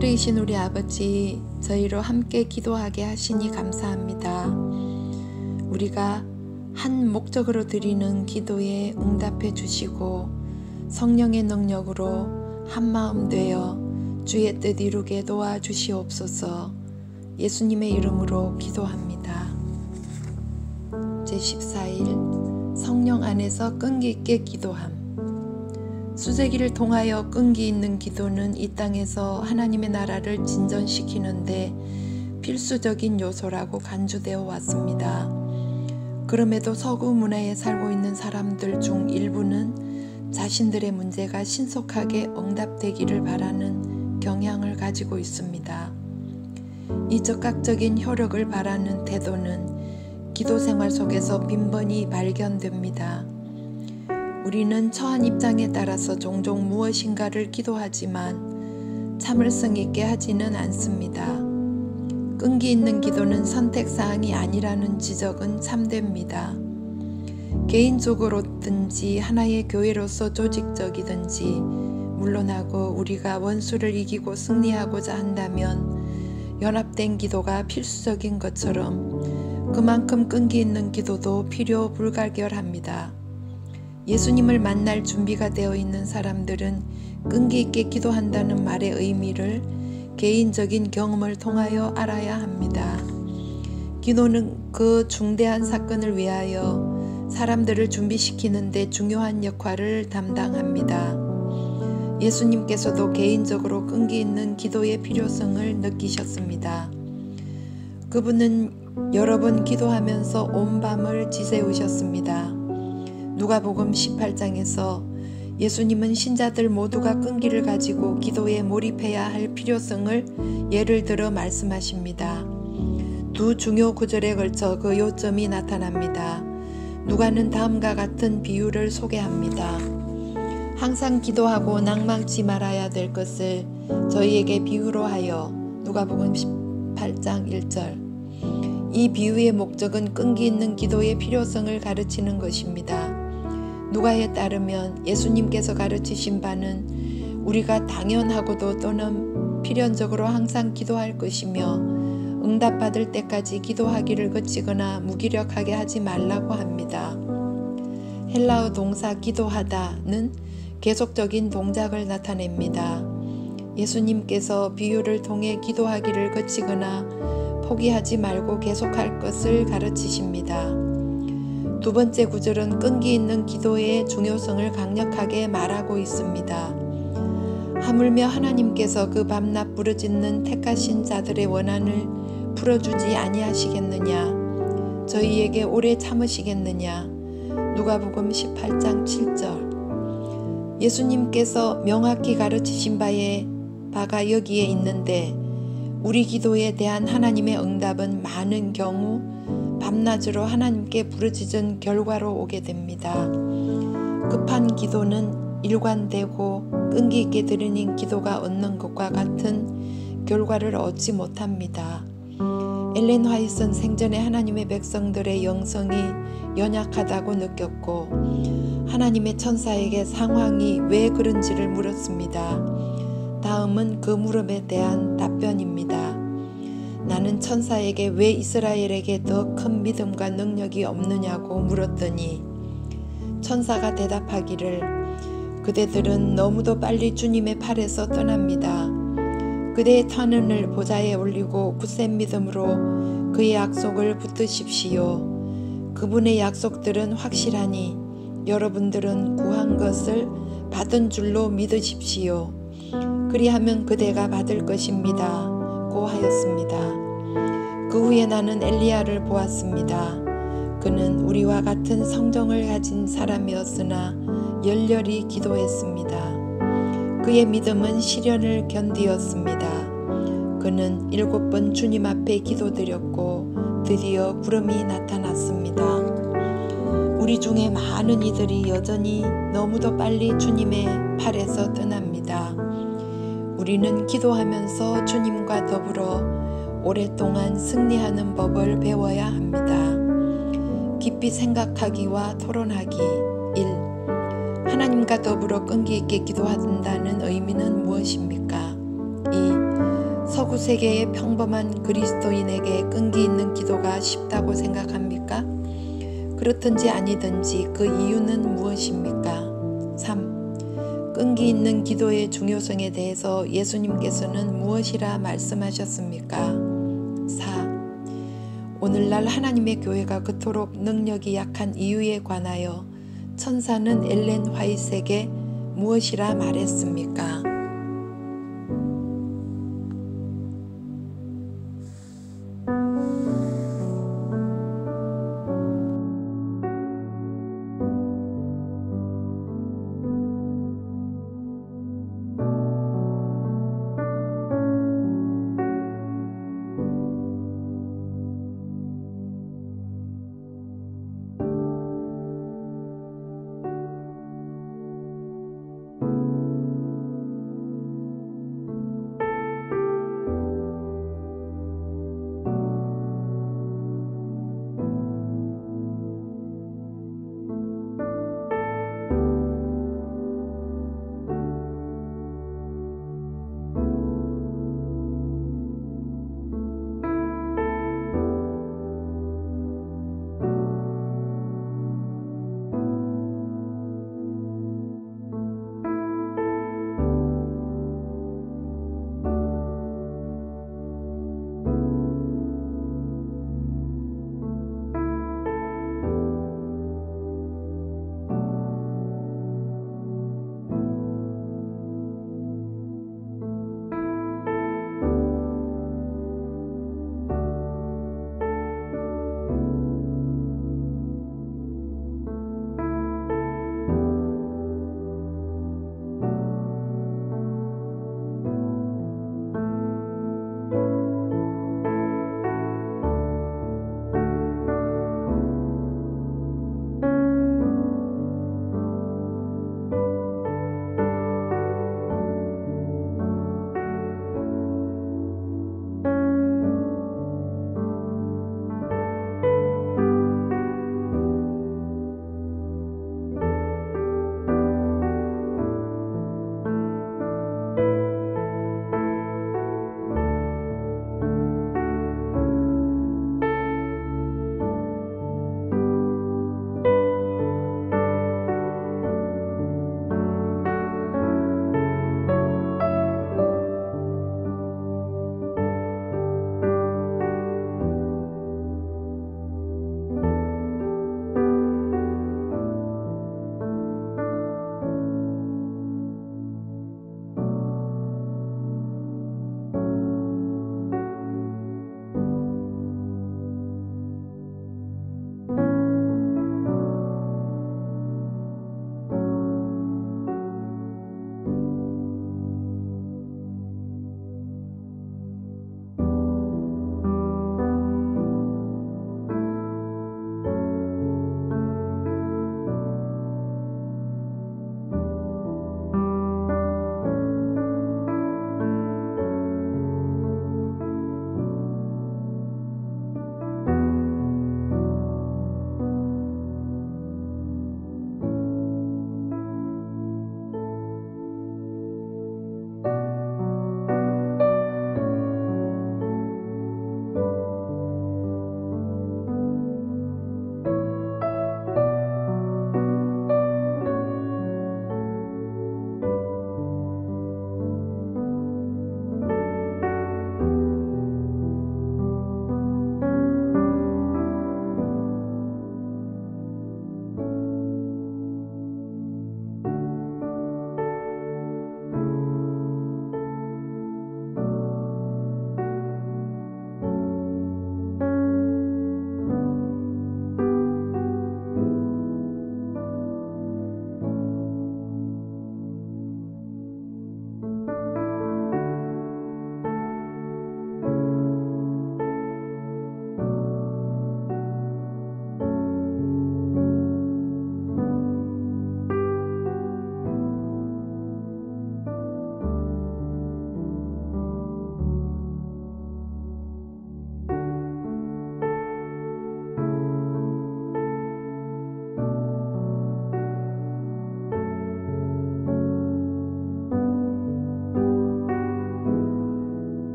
하늘에 계신 우리 아버지, 저희로 함께 기도하게 하시니 감사합니다. 우리가 한 목적으로 드리는 기도에 응답해 주시고 성령의 능력으로 한마음 되어 주의 뜻 이루게 도와주시옵소서. 예수님의 이름으로 기도합니다. 제14일 성령 안에서 끈기 있게 기도함. 수세기를 통하여 끈기 있는 기도는 이 땅에서 하나님의 나라를 진전시키는데 필수적인 요소라고 간주되어 왔습니다. 그럼에도 서구 문화에 살고 있는 사람들 중 일부는 자신들의 문제가 신속하게 응답되기를 바라는 경향을 가지고 있습니다. 이 적극적인 효력을 바라는 태도는 기도 생활 속에서 빈번히 발견됩니다. 우리는 처한 입장에 따라서 종종 무엇인가를 기도하지만 참을성 있게 하지는 않습니다. 끈기 있는 기도는 선택사항이 아니라는 지적은 참됩니다. 개인적으로든지 하나의 교회로서 조직적이든지 물론하고 우리가 원수를 이기고 승리하고자 한다면 연합된 기도가 필수적인 것처럼 그만큼 끈기 있는 기도도 필요 불가결합니다. 예수님을 만날 준비가 되어 있는 사람들은 끈기 있게 기도한다는 말의 의미를 개인적인 경험을 통하여 알아야 합니다. 기도는 그 중대한 사건을 위하여 사람들을 준비시키는 데 중요한 역할을 담당합니다. 예수님께서도 개인적으로 끈기 있는 기도의 필요성을 느끼셨습니다. 그분은 여러 번 기도하면서 온 밤을 지새우셨습니다. 누가복음 18장에서 예수님은 신자들 모두가 끈기를 가지고 기도에 몰입해야 할 필요성을 예를 들어 말씀하십니다. 두 중요 구절에 걸쳐 그 요점이 나타납니다. 누가는 다음과 같은 비유를 소개합니다. 항상 기도하고 낭망치 말아야 될 것을 저희에게 비유로 하여. 누가복음 18장 1절. 이 비유의 목적은 끈기 있는 기도의 필요성을 가르치는 것입니다. 누가에 따르면 예수님께서 가르치신 바는 우리가 당연하고도 또는 필연적으로 항상 기도할 것이며 응답받을 때까지 기도하기를 그치거나 무기력하게 하지 말라고 합니다. 헬라어 동사 기도하다는 계속적인 동작을 나타냅니다. 예수님께서 비유를 통해 기도하기를 그치거나 포기하지 말고 계속할 것을 가르치십니다. 두 번째 구절은 끈기 있는 기도의 중요성을 강력하게 말하고 있습니다. 하물며 하나님께서 그 밤낮 부르짖는 택하신 자들의 원한을 풀어주지 아니하시겠느냐? 저희에게 오래 참으시겠느냐? 누가복음 18장 7절. 예수님께서 명확히 가르치신 바가 여기에 있는데 우리 기도에 대한 하나님의 응답은 많은 경우 밤낮으로 하나님께 부르짖은 결과로 오게 됩니다. 급한 기도는 일관되고 끈기 있게 드리는 기도가 얻는 것과 같은 결과를 얻지 못합니다. 엘렌 화이트는 생전에 하나님의 백성들의 영성이 연약하다고 느꼈고 하나님의 천사에게 상황이 왜 그런지를 물었습니다. 다음은 그 물음에 대한 답변입니다. 나는 천사에게 왜 이스라엘에게 더 큰 믿음과 능력이 없느냐고 물었더니 천사가 대답하기를 그대들은 너무도 빨리 주님의 팔에서 떠납니다. 그대의 탄원을 보좌에 올리고 굳센 믿음으로 그의 약속을 붙드십시오. 그분의 약속들은 확실하니 여러분들은 구한 것을 받은 줄로 믿으십시오. 그리하면 그대가 받을 것입니다. 고 하였습니다. 그 후에 나는 엘리야를 보았습니다. 그는 우리와 같은 성정을 가진 사람이었으나 열렬히 기도했습니다. 그의 믿음은 시련을 견디었습니다. 그는 7번 주님 앞에 기도드렸고 드디어 구름이 나타났습니다. 우리 중에 많은 이들이 여전히 너무도 빨리 주님의 팔에서 떠납니다. 우리는 기도하면서 주님과 더불어 오랫동안 승리하는 법을 배워야 합니다. 깊이 생각하기와 토론하기. 1. 하나님과 더불어 끈기 있게 기도한다는 의미는 무엇입니까? 2. 서구 세계의 평범한 그리스도인에게 끈기 있는 기도가 쉽다고 생각합니까? 그렇든지 아니든지 그 이유는 무엇입니까? 3. 끈기 있는 기도의 중요성에 대해서 예수님께서는 무엇이라 말씀하셨습니까? 4. 오늘날 하나님의 교회가 그토록 능력이 약한 이유에 관하여 천사는 엘렌 화이트에게 무엇이라 말했습니까?